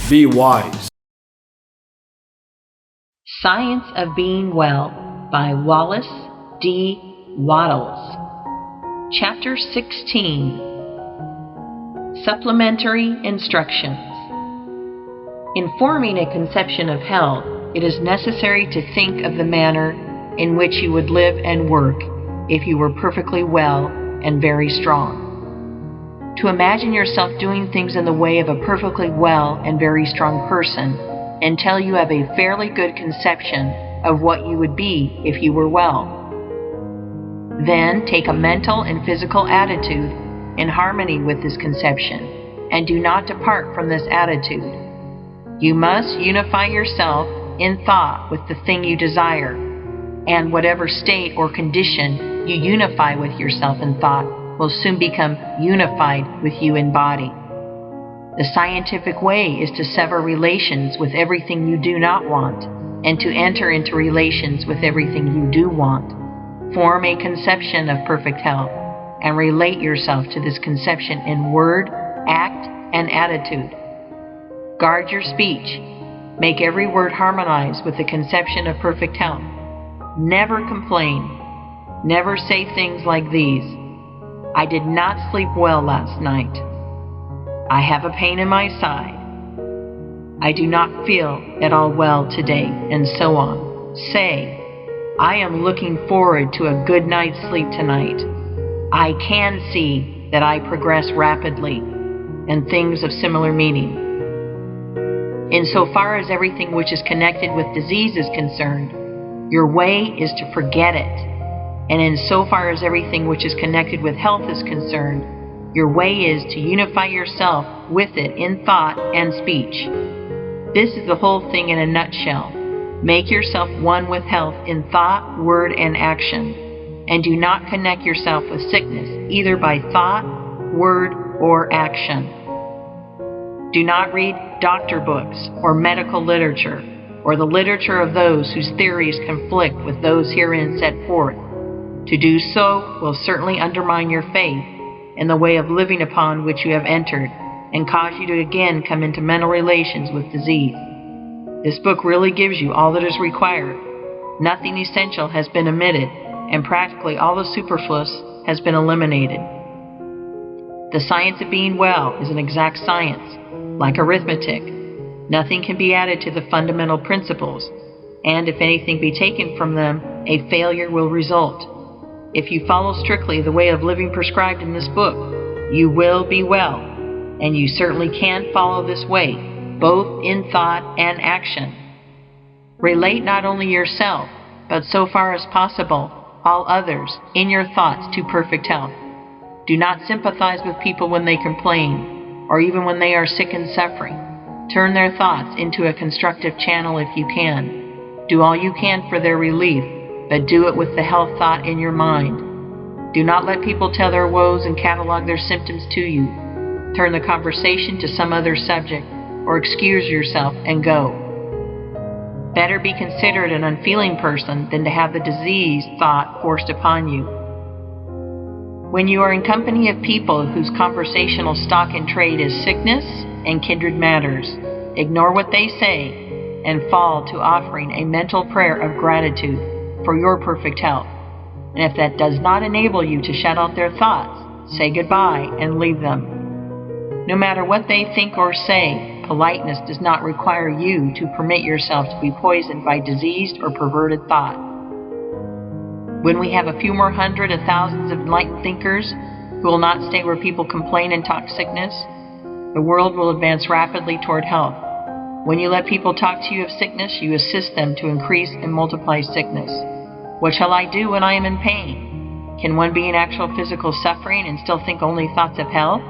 Be wise. Science of Being Well by Wallace D. Wattles. Chapter 16. Supplementary Instructions. In forming a conception of health, it is necessary to think of the manner in which you would live and work if you were perfectly well and very strong. To imagine yourself doing things in the way of a perfectly well and very strong person until you have a fairly good conception of what you would be if you were well. Then take a mental and physical attitude in harmony with this conception, and do not depart from this attitude. You must unify yourself in thought with the thing you desire, and whatever state or condition you unify with yourself in thought will soon become unified with you in body. The scientific way is to sever relations with everything you do not want, and to enter into relations with everything you do want. Form a conception of perfect health, and relate yourself to this conception in word, act, and attitude. Guard your speech. Make every word harmonize with the conception of perfect health. Never complain. Never say things like these: I did not sleep well last night. I have a pain in my side. I do not feel at all well today, and so on. Say, I am looking forward to a good night's sleep tonight. I can see that I progress rapidly, and things of similar meaning. Insofar as everything which is connected with disease is concerned, your way is to forget it. And insofar as everything which is connected with health is concerned, your way is to unify yourself with it in thought and speech. This is the whole thing in a nutshell. Make yourself one with health in thought, word, and action, and do not connect yourself with sickness either by thought, word, or action. Do not read doctor books or medical literature, or the literature of those whose theories conflict with those herein set forth. To do so will certainly undermine your faith in the way of living upon which you have entered, and cause you to again come into mental relations with disease. This book really gives you all that is required. Nothing essential has been omitted, and practically all the superfluous has been eliminated. The science of being well is an exact science, like arithmetic. Nothing can be added to the fundamental principles, and if anything be taken from them, a failure will result. If you follow strictly the way of living prescribed in this book, you will be well, and you certainly can follow this way, both in thought and action. Relate not only yourself, but so far as possible, all others, in your thoughts to perfect health. Do not sympathize with people when they complain, or even when they are sick and suffering. Turn their thoughts into a constructive channel if you can. Do all you can for their relief, but do it with the health thought in your mind. Do not let people tell their woes and catalog their symptoms to you. Turn the conversation to some other subject, or excuse yourself and go. Better be considered an unfeeling person than to have the disease thought forced upon you. When you are in company of people whose conversational stock in trade is sickness and kindred matters, ignore what they say and fall to offering a mental prayer of gratitude for your perfect health. And if that does not enable you to shut out their thoughts, say goodbye and leave them. No matter what they think or say, politeness does not require you to permit yourself to be poisoned by diseased or perverted thought. When we have a few more hundred of thousands of enlightened thinkers who will not stay where people complain and talk sickness, the world will advance rapidly toward health. When you let people talk to you of sickness, you assist them to increase and multiply sickness. What shall I do when I am in pain? Can one be in actual physical suffering and still think only thoughts of health?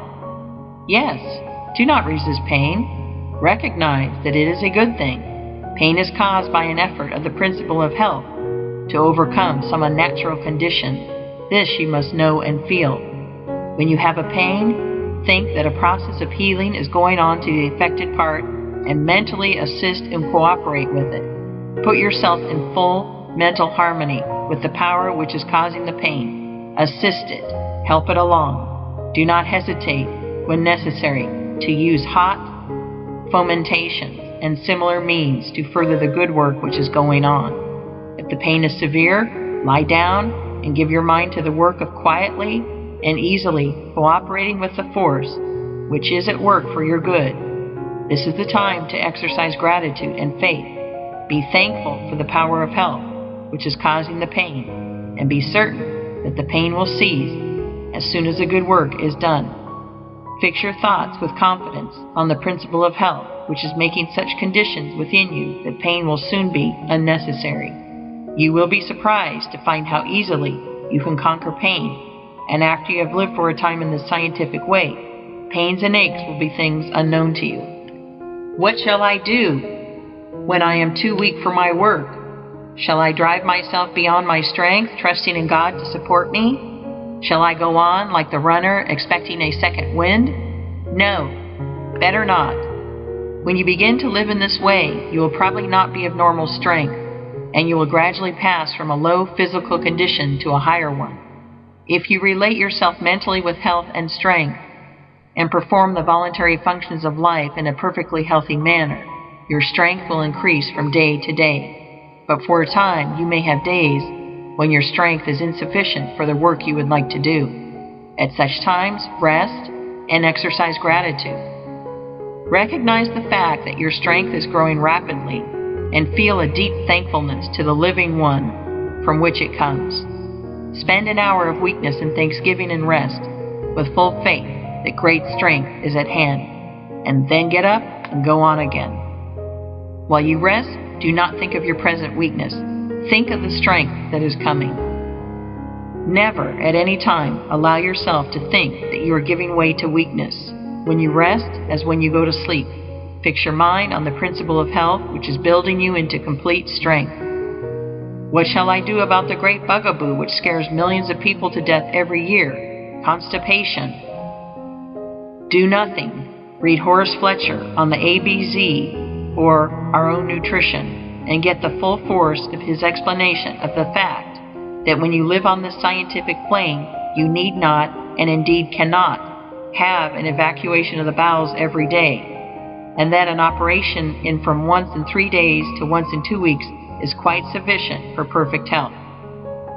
Yes. Do not resist pain. Recognize that it is a good thing. Pain is caused by an effort of the principle of health to overcome some unnatural condition. This you must know and feel. When you have a pain, think that a process of healing is going on to the affected part, and mentally assist and cooperate with it. Put yourself in full mental harmony with the power which is causing the pain. Assist it. Help it along. Do not hesitate, when necessary, to use hot, fomentations, and similar means to further the good work which is going on. If the pain is severe, lie down and give your mind to the work of quietly and easily cooperating with the force which is at work for your good. This is the time to exercise gratitude and faith. Be thankful for the power of health, which is causing the pain, and be certain that the pain will cease as soon as the good work is done. Fix your thoughts with confidence on the principle of health, which is making such conditions within you that pain will soon be unnecessary. You will be surprised to find how easily you can conquer pain, and after you have lived for a time in this scientific way, pains and aches will be things unknown to you. What shall I do when I am too weak for my work? Shall I drive myself beyond my strength, trusting in God to support me? Shall I go on like the runner, expecting a second wind? No, better not. When you begin to live in this way, you will probably not be of normal strength, and you will gradually pass from a low physical condition to a higher one. If you relate yourself mentally with health and strength, and perform the voluntary functions of life in a perfectly healthy manner, your strength will increase from day to day. But for a time, you may have days when your strength is insufficient for the work you would like to do. At such times, rest and exercise gratitude. Recognize the fact that your strength is growing rapidly and feel a deep thankfulness to the living one from which it comes. Spend an hour of weakness in thanksgiving and rest with full faith that great strength is at hand, and then get up and go on again. While you rest, do not think of your present weakness. Think of the strength that is coming. Never at any time allow yourself to think that you are giving way to weakness. When you rest, as when you go to sleep, fix your mind on the principle of health, which is building you into complete strength. What shall I do about the great bugaboo which scares millions of people to death every year? Constipation. Do nothing. Read Horace Fletcher on the ABZ or Our Own Nutrition and get the full force of his explanation of the fact that when you live on this scientific plane, you need not, and indeed cannot, have an evacuation of the bowels every day, and that an operation in from once in 3 days to once in 2 weeks is quite sufficient for perfect health.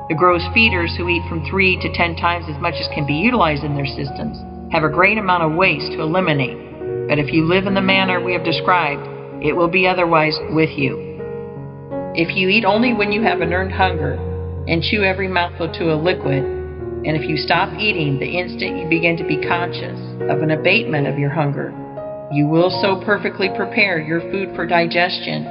The gross feeders who eat from 3 to 10 times as much as can be utilized in their systems have a great amount of waste to eliminate, but if you live in the manner we have described, it will be otherwise with you. If you eat only when you have an earned hunger and chew every mouthful to a liquid, and if you stop eating the instant you begin to be conscious of an abatement of your hunger, you will so perfectly prepare your food for digestion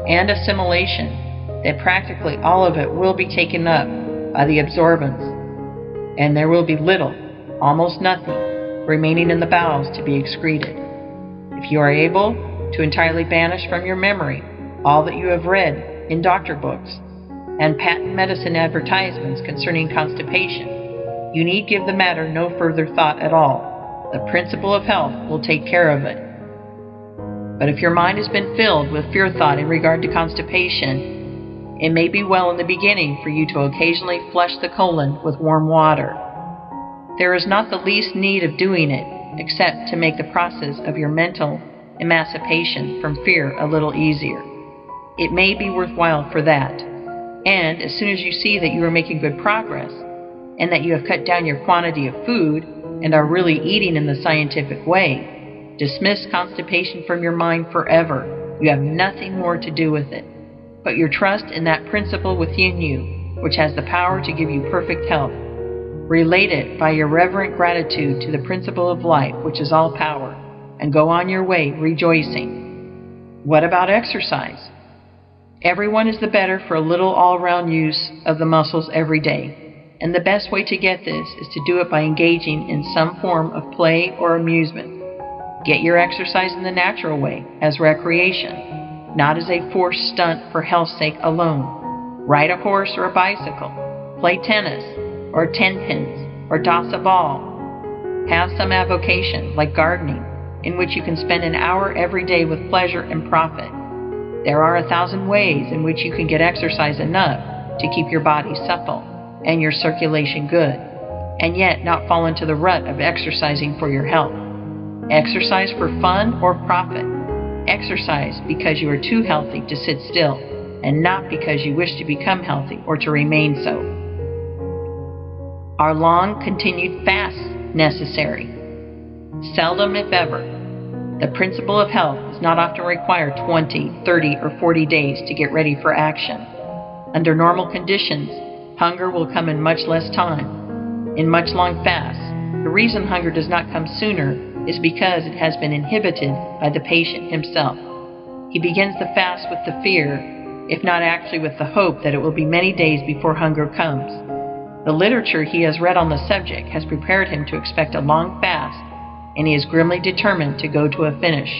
and assimilation that practically all of it will be taken up by the absorbents, and there will be little, almost nothing, remaining in the bowels to be excreted. If you are able to entirely banish from your memory all that you have read in doctor books and patent medicine advertisements concerning constipation, you need give the matter no further thought at all. The principle of health will take care of it. But if your mind has been filled with fear thought in regard to constipation, it may be well in the beginning for you to occasionally flush the colon with warm water. There is not the least need of doing it, except to make the process of your mental emancipation from fear a little easier. It may be worthwhile for that. And as soon as you see that you are making good progress, and that you have cut down your quantity of food and are really eating in the scientific way, dismiss constipation from your mind forever. You have nothing more to do with it. Put your trust in that principle within you, which has the power to give you perfect health. Relate it by your reverent gratitude to the principle of life, which is all power, and go on your way rejoicing. What about exercise? Everyone is the better for a little all-round use of the muscles every day, and the best way to get this is to do it by engaging in some form of play or amusement. Get your exercise in the natural way, as recreation, not as a forced stunt for health's sake alone. Ride a horse or a bicycle, play tennis, or 10 pins, or toss a ball. Have some avocation, like gardening, in which you can spend an hour every day with pleasure and profit. There are 1,000 ways in which you can get exercise enough to keep your body supple and your circulation good, and yet not fall into the rut of exercising for your health. Exercise for fun or profit. exercise because you are too healthy to sit still, and not because you wish to become healthy or to remain so. Are long continued fasts necessary? Seldom, if ever. The principle of health does not often require 20, 30, or 40 days to get ready for action. Under normal conditions, hunger will come in much less time. In much long fasts, the reason hunger does not come sooner is because it has been inhibited by the patient himself. He begins the fast with the fear, if not actually with the hope, that it will be many days before hunger comes. The literature he has read on the subject has prepared him to expect a long fast, and he is grimly determined to go to a finish.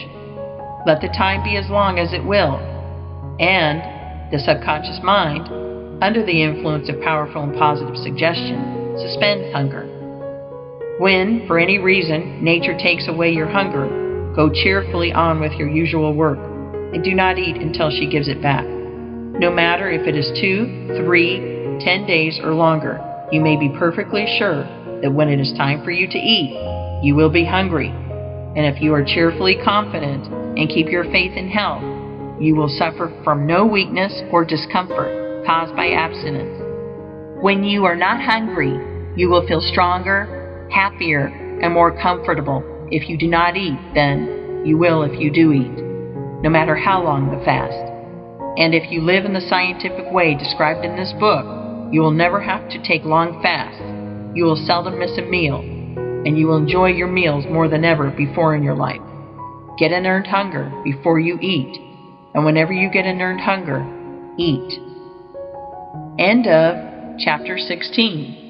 Let the time be as long as it will, and the subconscious mind, under the influence of powerful and positive suggestion, suspends hunger. When, for any reason, nature takes away your hunger, go cheerfully on with your usual work, and do not eat until she gives it back. No matter if it is 2, 3, 10 days, or longer, you may be perfectly sure that when it is time for you to eat, you will be hungry. And if you are cheerfully confident and keep your faith in health, you will suffer from no weakness or discomfort caused by abstinence. When you are not hungry, you will feel stronger, happier, and more comfortable if you do not eat than you will if you do eat, no matter how long the fast. And if you live in the scientific way described in this book, you will never have to take long fasts. You will seldom miss a meal, and you will enjoy your meals more than ever before in your life. Get an earned hunger before you eat, and whenever you get an earned hunger, eat. End of Chapter 16.